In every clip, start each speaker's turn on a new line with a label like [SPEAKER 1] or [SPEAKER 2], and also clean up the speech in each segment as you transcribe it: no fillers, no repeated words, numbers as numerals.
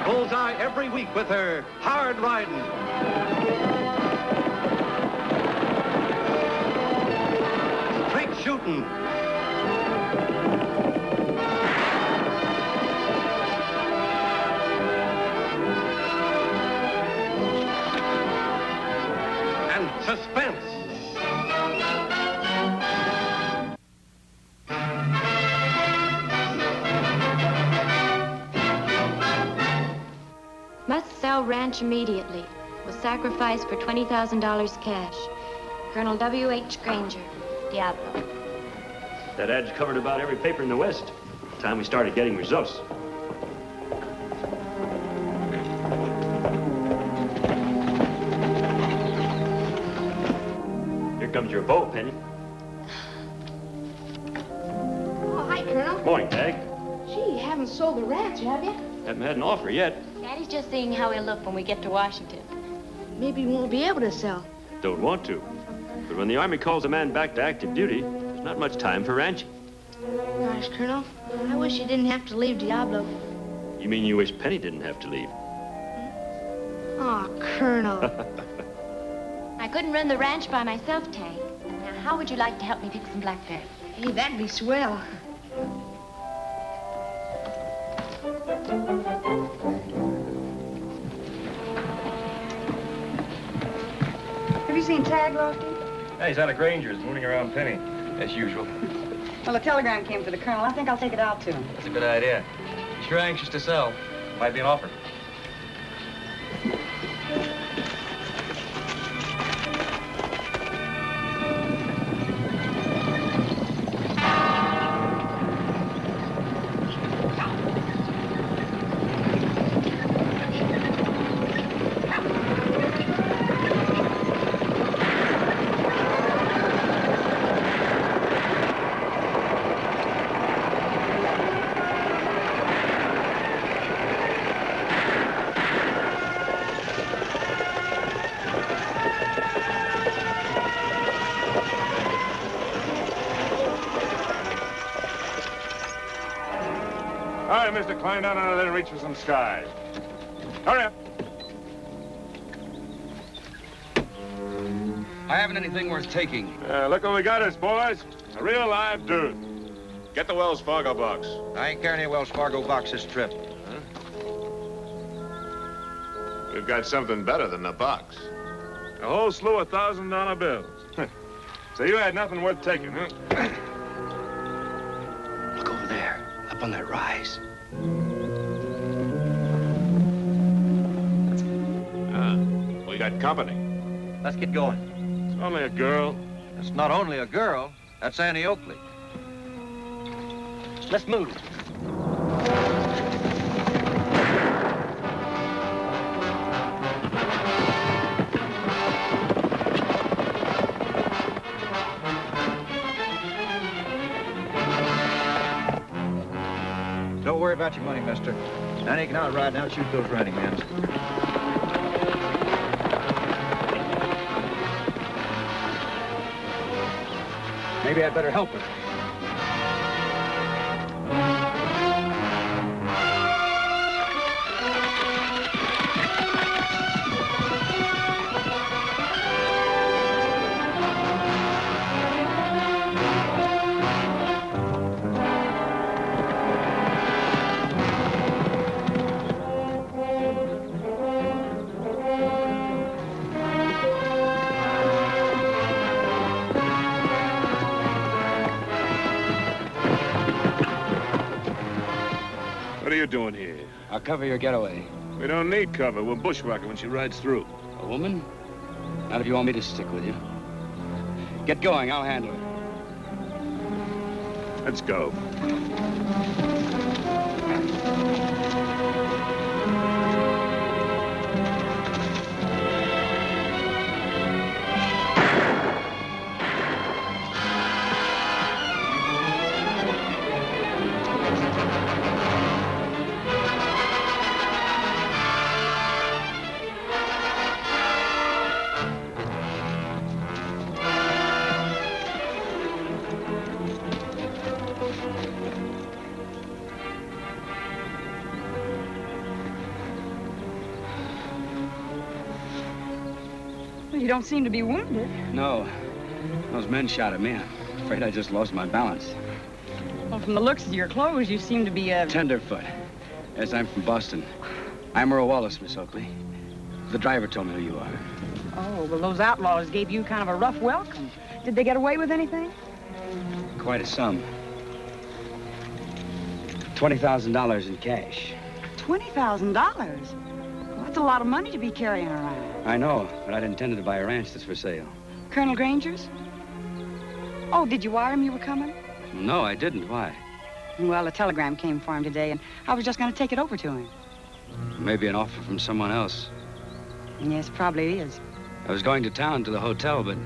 [SPEAKER 1] Bullseye every week with her hard riding. Straight shooting. And suspense.
[SPEAKER 2] Must sell ranch immediately. Will sacrifice for $20,000 cash. Colonel W.H. Grjngo, Diablo.
[SPEAKER 3] That ad's covered about every paper in the West. Time we started getting results. Here comes your boat, Penny.
[SPEAKER 4] Oh, hi, Colonel.
[SPEAKER 3] Morning, Tagg.
[SPEAKER 4] Gee, you haven't sold the ranch, have you?
[SPEAKER 3] Haven't had an offer yet.
[SPEAKER 2] Daddy's just seeing how he'll look when we get to Washington.
[SPEAKER 4] Maybe we won't be able to sell.
[SPEAKER 3] Don't want to. But when the Army calls a man back to active duty, there's not much time for ranching.
[SPEAKER 4] Gosh, Colonel, I wish you didn't have to leave Diablo.
[SPEAKER 3] You mean you wish Penny didn't have to leave?
[SPEAKER 4] Oh, Colonel.
[SPEAKER 2] I couldn't run the ranch by myself, Tagg. Now, how would you like to help me pick some blackberry?
[SPEAKER 4] Hey, that'd be swell.
[SPEAKER 5] Have you seen Tagg, Lofty?
[SPEAKER 6] Hey, he's out of Granger's, mooning around Penny, as usual.
[SPEAKER 5] Well, a telegram came for the Colonel. I think I'll take it out to him.
[SPEAKER 6] That's a good idea. He's sure anxious to sell. Might be an offer.
[SPEAKER 7] Mister, climb down under there and reach for some sky. Hurry up.
[SPEAKER 8] I haven't anything worth taking.
[SPEAKER 7] Look what we got us, boys. A real live dude. Get the Wells Fargo box.
[SPEAKER 8] I ain't carrying any Wells Fargo box this trip.
[SPEAKER 7] We've got something better than the box. A whole slew of $1,000 bills. So you had nothing worth taking, huh?
[SPEAKER 8] Look over there, up on that rise.
[SPEAKER 7] We got company.
[SPEAKER 6] Let's get going.
[SPEAKER 7] It's only a girl.
[SPEAKER 8] It's not only a girl, that's Annie Oakley.
[SPEAKER 6] Let's move.
[SPEAKER 8] Don't worry about your money, mister. Annie can outride and outshoot those ranting men. Maybe I'd better help her.
[SPEAKER 7] What are you doing here?
[SPEAKER 8] I'll cover your getaway.
[SPEAKER 7] We don't need cover. We'll bushwhack her when she rides through.
[SPEAKER 8] A woman? Not if you want me to stick with you. Get going, I'll handle it.
[SPEAKER 7] Let's go.
[SPEAKER 5] You don't seem to be wounded.
[SPEAKER 8] No. Those men shot at me. I'm afraid I just lost my balance.
[SPEAKER 5] Well, from the looks of your clothes, you seem to be
[SPEAKER 8] Tenderfoot. Yes, I'm from Boston. I'm Earl Wallace, Miss Oakley. The driver told me who you are.
[SPEAKER 5] Oh, well, those outlaws gave you kind of a rough welcome. Did they get away with anything?
[SPEAKER 8] Quite a sum. $20,000 in cash.
[SPEAKER 5] $20,000? Well, that's a lot of money to be carrying around.
[SPEAKER 8] I know, but I'd intended to buy a ranch that's for sale.
[SPEAKER 5] Colonel Granger's? Oh, did you wire him you were coming?
[SPEAKER 8] No, I didn't. Why?
[SPEAKER 5] Well, a telegram came for him today, and I was just going to take it over to him.
[SPEAKER 8] Maybe an offer from someone else.
[SPEAKER 5] Yes, probably is.
[SPEAKER 8] I was going to town to the hotel, but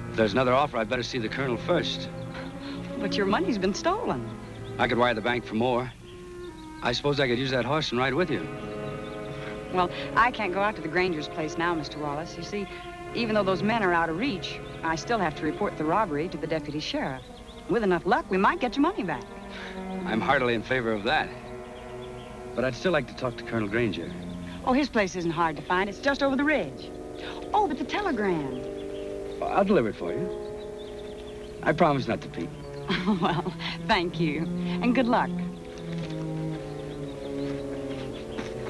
[SPEAKER 8] if there's another offer, I'd better see the colonel first.
[SPEAKER 5] But your money's been stolen.
[SPEAKER 8] I could wire the bank for more. I suppose I could use that horse and ride with you.
[SPEAKER 5] Well, I can't go out to the Granger's place now, Mr. Wallace. You see, even though those men are out of reach, I still have to report the robbery to the deputy sheriff. With enough luck, we might get your money back.
[SPEAKER 8] I'm heartily in favor of that. But I'd still like to talk to Colonel Grjngo.
[SPEAKER 5] Oh, his place isn't hard to find. It's just over the ridge. Oh, but the telegram.
[SPEAKER 8] I'll deliver it for you. I promise not to peek.
[SPEAKER 5] Well, thank you. And good luck.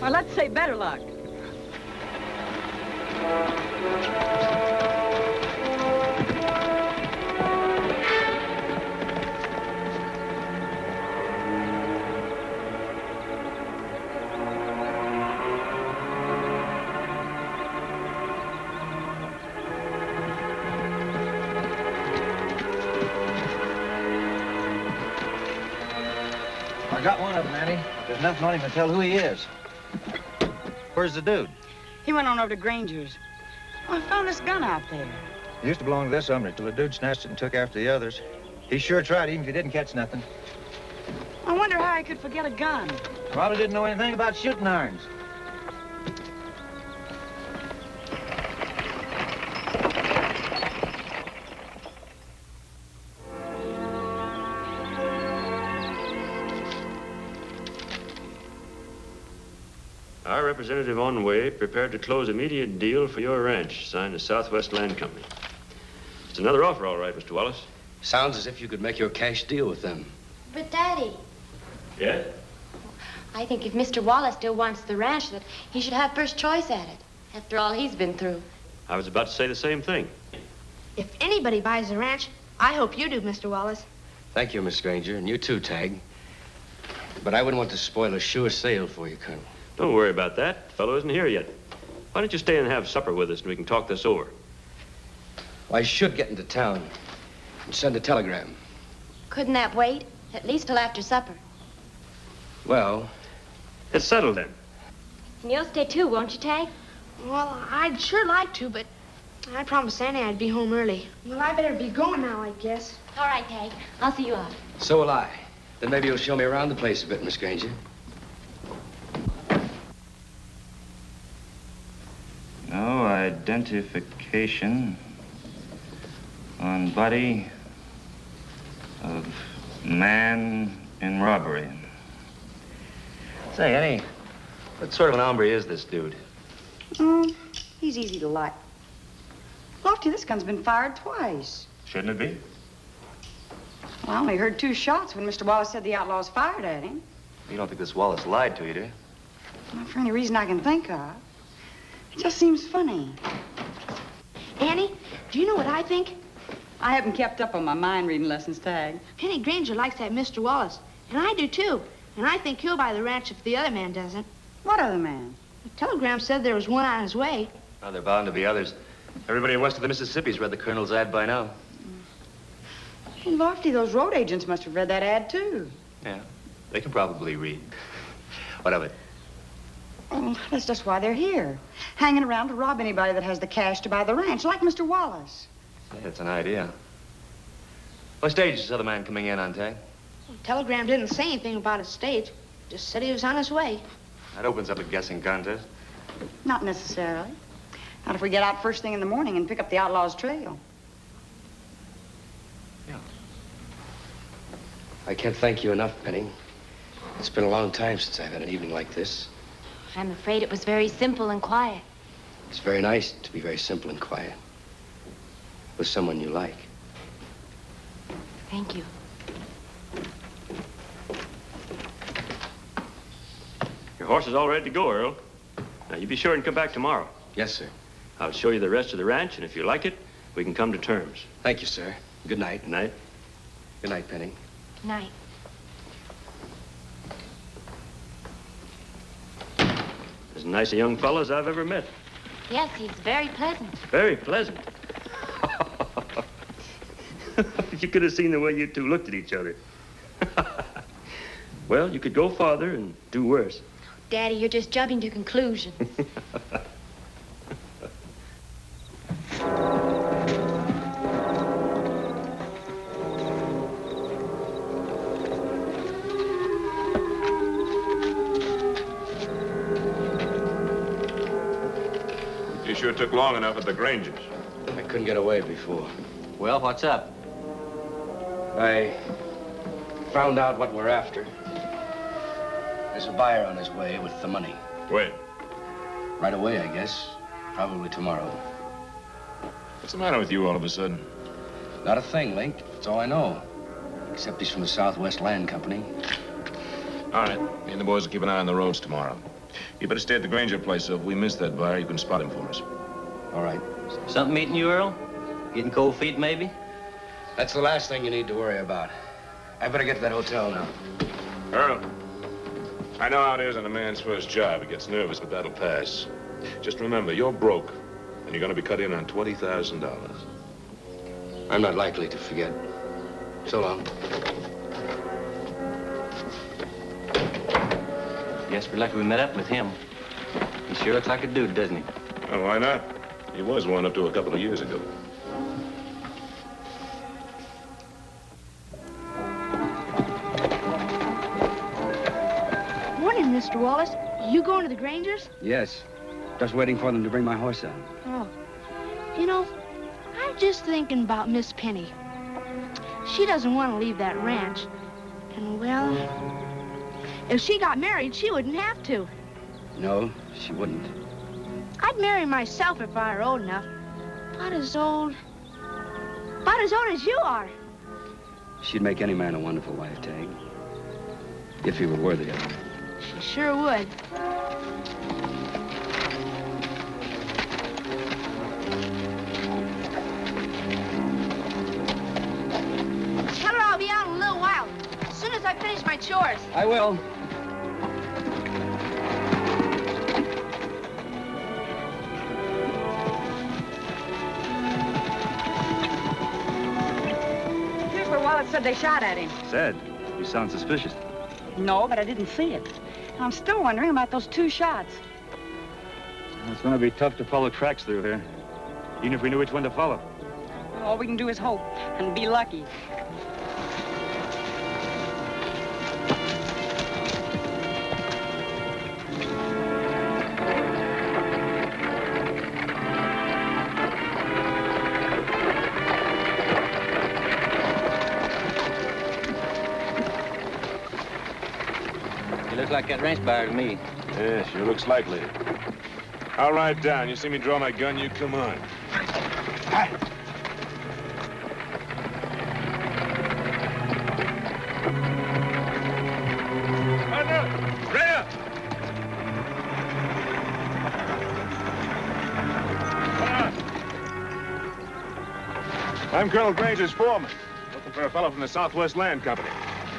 [SPEAKER 5] Or let's say better luck.
[SPEAKER 9] I got one of them, Annie. There's nothing on him to tell who he is. Where's the dude?
[SPEAKER 5] He went on over to Granger's. Oh, I found this gun out there.
[SPEAKER 9] He used to belong to this owner till the dude snatched it and took after the others. He sure tried, even if he didn't catch nothing.
[SPEAKER 5] I wonder how I could forget a gun.
[SPEAKER 9] Probably didn't know anything about shooting irons.
[SPEAKER 3] Our representative on way prepared to close immediate deal for your ranch, signed the Southwest Land Company. It's another offer, all right, Mr. Wallace.
[SPEAKER 8] Sounds as if you could make your cash deal with them.
[SPEAKER 2] But, Daddy,
[SPEAKER 3] Yeah?
[SPEAKER 2] I think if Mr. Wallace still wants the ranch, that he should have first choice at it. After all he's been through.
[SPEAKER 3] I was about to say the same thing.
[SPEAKER 4] If anybody buys the ranch, I hope you do, Mr. Wallace.
[SPEAKER 8] Thank you, Miss Granger, and you too, Tagg. But I wouldn't want to spoil a sure sale for you, Colonel.
[SPEAKER 3] Don't worry about that. The fellow isn't here yet. Why don't you stay and have supper with us and we can talk this over?
[SPEAKER 8] Well, I should get into town and send a telegram.
[SPEAKER 2] Couldn't that wait? At least till after supper.
[SPEAKER 8] Well,
[SPEAKER 3] It's settled then.
[SPEAKER 2] And you'll stay too, won't you, Tagg?
[SPEAKER 4] Well, I'd sure like to, but I promised Annie I'd be home early. Well, I better be going now, I guess.
[SPEAKER 2] All right, Tagg. I'll see you out.
[SPEAKER 8] so will I. Then maybe you'll show me around the place a bit, Miss Granger.
[SPEAKER 9] No identification on body of man in robbery.
[SPEAKER 6] Say, Annie, what sort of an hombre is this dude?
[SPEAKER 5] He's easy to like. Lofty, this gun's been fired twice.
[SPEAKER 7] Shouldn't it be?
[SPEAKER 5] Well, I only heard 2 shots when Mr. Wallace said the outlaws fired at him.
[SPEAKER 6] You don't think this Wallace lied to you, do you?
[SPEAKER 5] Not for any reason I can think of. It just seems funny.
[SPEAKER 4] Annie, do you know what I think?
[SPEAKER 5] I haven't kept up on my mind reading lessons, Tagg.
[SPEAKER 4] Penny Granger likes that Mr. Wallace, and I do too. And I think he'll buy the ranch if the other man doesn't.
[SPEAKER 5] What other man?
[SPEAKER 4] The telegram said there was one on his way.
[SPEAKER 6] Well, there are bound to be others. Everybody west of the Mississippi's read the Colonel's ad by now.
[SPEAKER 5] Hey, Lofty, those road agents must have read that ad, too.
[SPEAKER 6] Yeah, they can probably read. What of it?
[SPEAKER 5] Well, that's just why they're here. Hanging around to rob anybody that has the cash to buy the ranch, like Mr. Wallace.
[SPEAKER 6] Yeah, it's an idea. What stage is this other man coming in on, Tagg?
[SPEAKER 4] The telegram didn't say anything about a stage. Just said he was on his way.
[SPEAKER 6] That opens up a guessing contest.
[SPEAKER 5] Not necessarily. Not if we get out first thing in the morning and pick up the outlaws' trail.
[SPEAKER 6] Yeah.
[SPEAKER 8] I can't thank you enough, Penny. It's been a long time since I've had an evening like this.
[SPEAKER 2] I'm afraid it was very simple and quiet.
[SPEAKER 8] It's very nice to be very simple and quiet. With someone you like.
[SPEAKER 2] Thank you.
[SPEAKER 3] Your horse is all ready to go, Earl. Now, you be sure and come back tomorrow.
[SPEAKER 8] Yes, sir.
[SPEAKER 3] I'll show you the rest of the ranch, and if you like it, we can come to terms.
[SPEAKER 8] Thank you, sir. Good night.
[SPEAKER 3] Good night.
[SPEAKER 8] Good night, Penny.
[SPEAKER 2] Good night.
[SPEAKER 3] As nice a young fellow as I've ever met.
[SPEAKER 2] Yes, he's very pleasant.
[SPEAKER 3] Very pleasant. You could have seen the way you two looked at each other. Well, you could go farther and do worse.
[SPEAKER 2] Daddy, you're just jumping to conclusions.
[SPEAKER 7] You sure took long enough at the Grjngos.
[SPEAKER 8] I couldn't get away before.
[SPEAKER 6] Well, what's up?
[SPEAKER 8] I found out what we're after. There's a buyer on his way with the money.
[SPEAKER 7] When?
[SPEAKER 8] Right away, I guess. Probably tomorrow.
[SPEAKER 7] What's the matter with you all of a sudden?
[SPEAKER 8] Not a thing, Link. That's all I know. Except he's from the Southwest Land Company.
[SPEAKER 7] All right. Me and the boys will keep an eye on the roads tomorrow. You better stay at the Grjngo place, so if we miss that buyer, you can spot him for us.
[SPEAKER 8] All right.
[SPEAKER 6] Something eating you, Earl? Getting cold feet, maybe?
[SPEAKER 8] That's the last thing you need to worry about. I better get to that hotel now.
[SPEAKER 7] Earl, I know how it is on a man's first job. He gets nervous, but that'll pass. Just remember, you're broke, and you're going to be cut in on $20,000.
[SPEAKER 8] I'm not likely to forget. So long.
[SPEAKER 6] Guess we're lucky we met up with him. He sure looks like a dude, doesn't he?
[SPEAKER 7] Oh, why not? He was one up to a couple of years ago.
[SPEAKER 4] Morning, Mr. Wallace. You going to the Grjngos?
[SPEAKER 8] Yes. Just waiting for them to bring my horse out.
[SPEAKER 4] Oh. You know, I'm just thinking about Miss Penny. She doesn't want to leave that ranch. And, well, if she got married, she wouldn't have to.
[SPEAKER 8] No, she wouldn't.
[SPEAKER 4] I'd marry myself if I were old enough. About as old as you are.
[SPEAKER 8] She'd make any man a wonderful wife, Tagg. If he were worthy of her.
[SPEAKER 4] She sure would. Tell her I'll be out in a little while, as soon as I finish my chores.
[SPEAKER 8] I will.
[SPEAKER 5] Here's where Wallace said they shot at him.
[SPEAKER 10] Said. You sound suspicious.
[SPEAKER 5] No, but I didn't see it. And I'm still wondering about those 2 shots.
[SPEAKER 10] It's going to be tough to follow tracks through here, even if we knew which one to follow.
[SPEAKER 5] All we can do is hope and be lucky.
[SPEAKER 6] Looks like that ranch buyer to me.
[SPEAKER 7] Yeah, sure looks likely. I'll ride down. You see me draw my gun, you come on. I'm Colonel Granger's foreman. Looking for a fellow from the Southwest Land Company.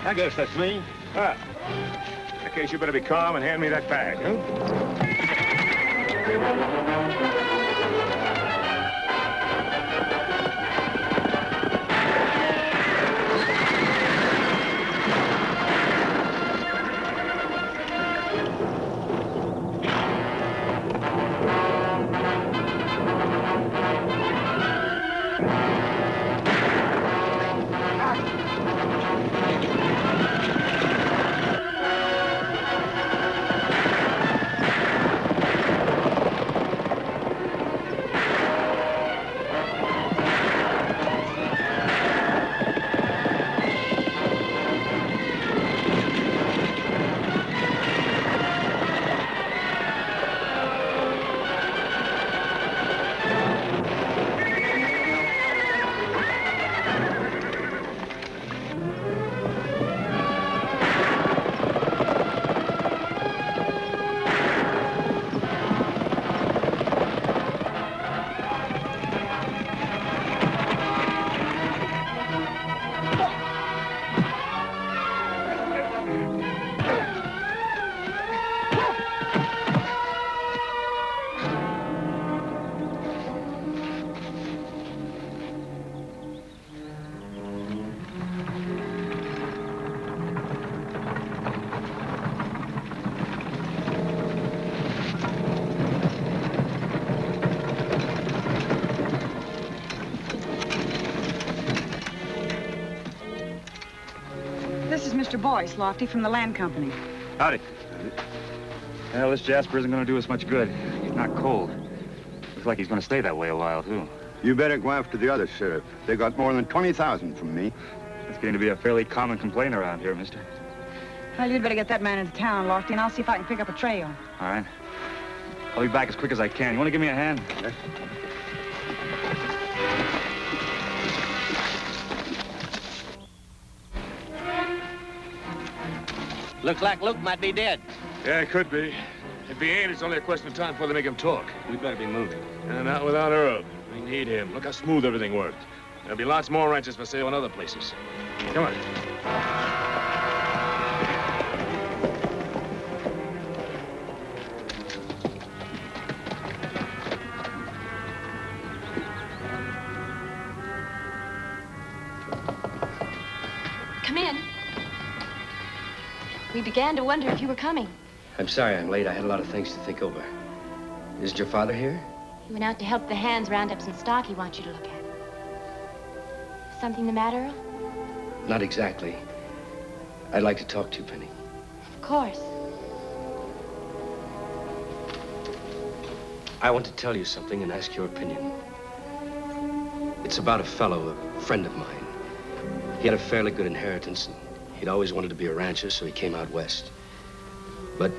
[SPEAKER 10] I guess that's me.
[SPEAKER 7] Ah. In that case, you better be calm and hand me that bag, huh?
[SPEAKER 5] Mr. Boyce, Lofty, from the land company.
[SPEAKER 10] Howdy. Well, this Jasper isn't going to do us much good. He's not cold. Looks like he's going to stay that way a while, too.
[SPEAKER 11] You better go after the other sheriff. They got more than 20,000 from me.
[SPEAKER 10] That's going to be a fairly common complaint around here, mister.
[SPEAKER 5] Well, you'd better get that man into town, Lofty, and I'll see if I can pick up a trail.
[SPEAKER 10] All right. I'll be back as quick as I can. You want to give me a hand?
[SPEAKER 11] Yes.
[SPEAKER 8] Looks like Luke might be dead.
[SPEAKER 7] Yeah, it could be. If he ain't, it's only a question of time before they make him talk.
[SPEAKER 8] We better be moving.
[SPEAKER 7] And not without Earl. We need him. Look how smooth everything worked. There'll be lots more ranches for sale in other places. Come on.
[SPEAKER 2] Come in. We began to wonder if you were coming.
[SPEAKER 8] I'm sorry I'm late. I had a lot of things to think over. Isn't your father here?
[SPEAKER 2] He went out to help the hands round up some stock he wants you to look at. Something the matter, Earl?
[SPEAKER 8] Not exactly. I'd like to talk to you, Penny.
[SPEAKER 2] Of course.
[SPEAKER 8] I want to tell you something and ask your opinion. It's about a fellow, a friend of mine. He had a fairly good inheritance, and he'd always wanted to be a rancher, so he came out west. But,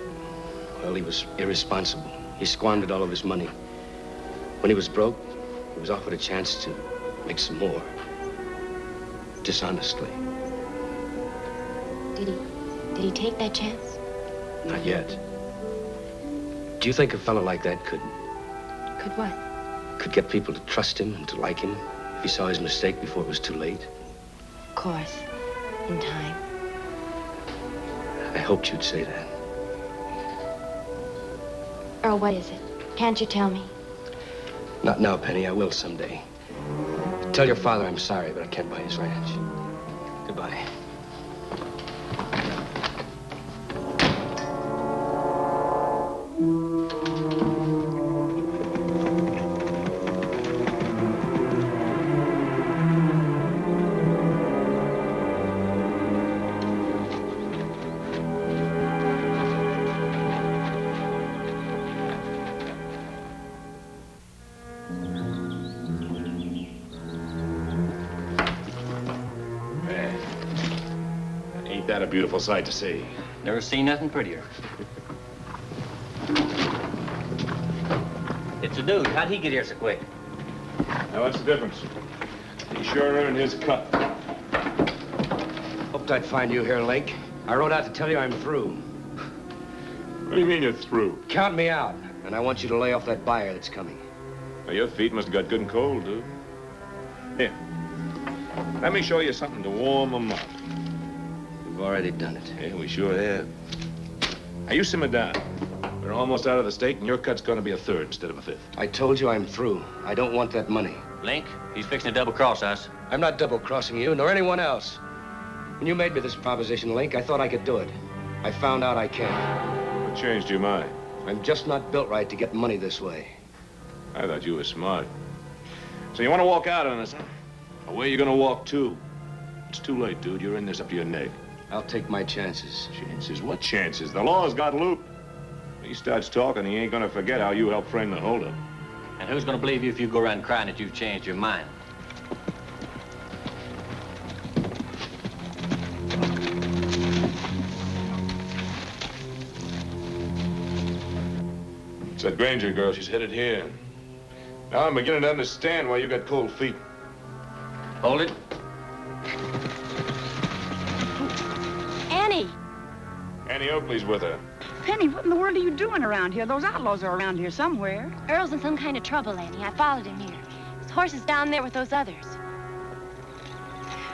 [SPEAKER 8] well, he was irresponsible. He squandered all of his money. When he was broke, he was offered a chance to make some more. Dishonestly.
[SPEAKER 2] Did he take that chance?
[SPEAKER 8] Not yet. Do you think a fellow like that could
[SPEAKER 2] What?
[SPEAKER 8] Could get people to trust him and to like him if he saw his mistake before it was too late?
[SPEAKER 2] Of course. In time.
[SPEAKER 8] I hoped you'd say that.
[SPEAKER 2] Earl, what is it? Can't you tell me?
[SPEAKER 8] Not now, Penny. I will someday. Tell your father I'm sorry, but I can't buy his ranch. Goodbye.
[SPEAKER 7] That a beautiful sight to see.
[SPEAKER 12] Never seen nothing prettier. It's a dude. How'd he get here so quick?
[SPEAKER 7] Now, what's the difference? He sure earned his cut.
[SPEAKER 8] Hoped I'd find you here, Link. I rode out to tell you I'm through.
[SPEAKER 7] What do you mean you're through?
[SPEAKER 8] Count me out, and I want you to lay off that buyer that's coming.
[SPEAKER 7] Well, your feet must have got good and cold, dude. Here. Let me show you something to warm them up.
[SPEAKER 8] We've already done it.
[SPEAKER 7] Yeah, we sure have. Now, you simmer down. We're almost out of the stake, and your cut's gonna be a third instead of a fifth.
[SPEAKER 8] I told you I'm through. I don't want that money.
[SPEAKER 12] Link, he's fixing to double-cross us.
[SPEAKER 8] I'm not double-crossing you, nor anyone else. When you made me this proposition, Link, I thought I could do it. I found out I can't.
[SPEAKER 7] What changed your mind?
[SPEAKER 8] I'm just not built right to get money this way.
[SPEAKER 7] I thought you were smart. So you want to walk out on us, huh? Well, where you gonna walk to? It's too late, dude. You're in this up to your neck.
[SPEAKER 8] I'll take my chances.
[SPEAKER 7] Chances? What chances? The law's got Luke. He starts talking, he ain't gonna forget how you helped frame the holdup.
[SPEAKER 12] And who's gonna believe you if you go around crying that you've changed your mind?
[SPEAKER 7] It's that Grjngo girl. She's headed here. Now I'm beginning to understand why you got cold feet.
[SPEAKER 12] Hold it.
[SPEAKER 5] Annie!
[SPEAKER 7] Annie Oakley's with her.
[SPEAKER 5] Penny, what in the world are you doing around here? Those outlaws are around here somewhere.
[SPEAKER 2] Earl's in some kind of trouble, Annie. I followed him here. His horse is down there with those others.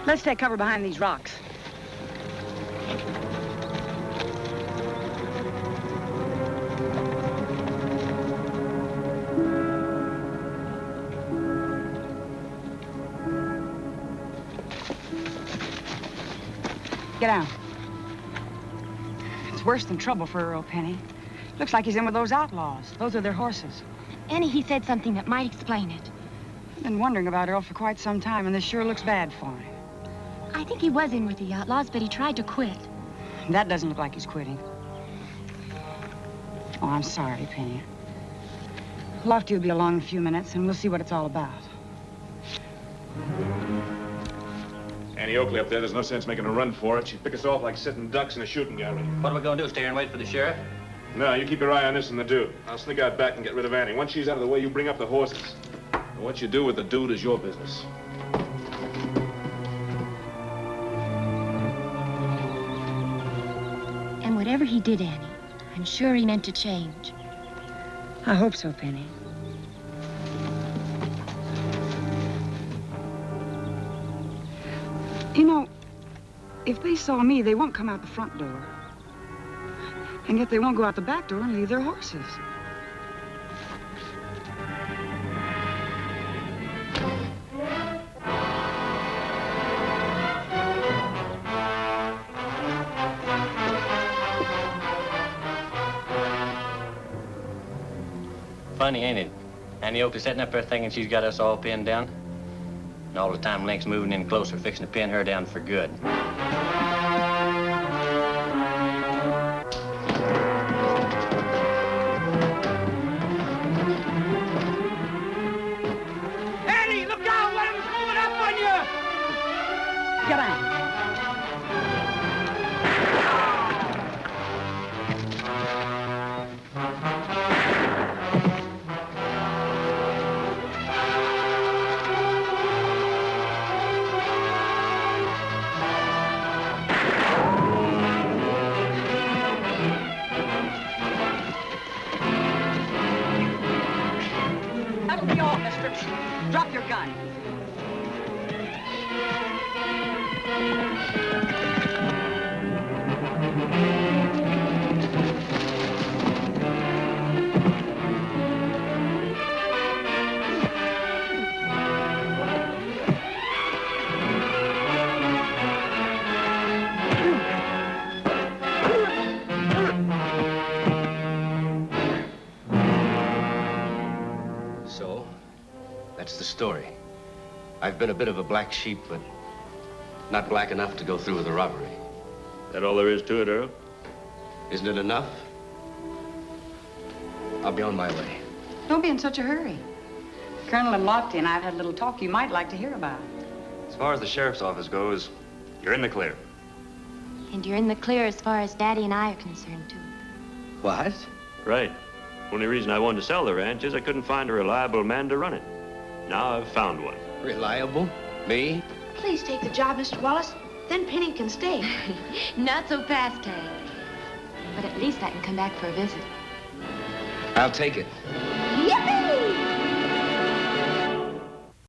[SPEAKER 5] Let's take cover behind these rocks. Get out. It's worse than trouble for Earl, Penny. Looks like he's in with those outlaws. Those are their horses.
[SPEAKER 2] Annie, he said something that might explain it.
[SPEAKER 5] I've been wondering about Earl for quite some time, and this sure looks bad for him.
[SPEAKER 2] I think he was in with the outlaws, but he tried to quit.
[SPEAKER 5] That doesn't look like he's quitting. Oh, I'm sorry, Penny. Lofty will be along in a few minutes, and we'll see what it's all about.
[SPEAKER 7] Annie Oakley up there's no sense making a run for it. She'd pick us off like sitting ducks in a shooting gallery.
[SPEAKER 12] What are we going to do, stay here and wait for the sheriff?
[SPEAKER 7] No, you keep your eye on this and the dude. I'll sneak out back and get rid of Annie. Once she's out of the way, you bring up the horses. And what you do with the dude is your business.
[SPEAKER 2] And whatever he did, Annie, I'm sure he meant to change.
[SPEAKER 5] I hope so, Penny. You know, if they saw me, they won't come out the front door. And yet they won't go out the back door and leave their horses.
[SPEAKER 12] Funny, ain't it? Annie Oakley sitting up there thinking she's got us all pinned down. And all the time Link's moving in closer, fixing to pin her down for good.
[SPEAKER 13] Annie, look out! One of them's moving up on you!
[SPEAKER 5] Get out. Drop your gun.
[SPEAKER 8] That's the story. I've been a bit of a black sheep, but not black enough to go through with the robbery.
[SPEAKER 3] That all there is to it, Earl?
[SPEAKER 8] Isn't it enough? I'll be on my way.
[SPEAKER 5] Don't be in such a hurry. Colonel and Lofty and I have had a little talk you might like to hear about.
[SPEAKER 6] As far as the sheriff's office goes, you're in the clear.
[SPEAKER 2] And you're in the clear as far as Daddy and I are concerned, too.
[SPEAKER 8] What?
[SPEAKER 3] Right. Only reason I wanted to sell the ranch is I couldn't find a reliable man to run it. Now I've found one.
[SPEAKER 8] Reliable? Me?
[SPEAKER 4] Please take the job, Mr. Wallace. Then Penny can stay.
[SPEAKER 2] Not so fast, Tagg. But at least I can come back for a visit.
[SPEAKER 8] I'll take it.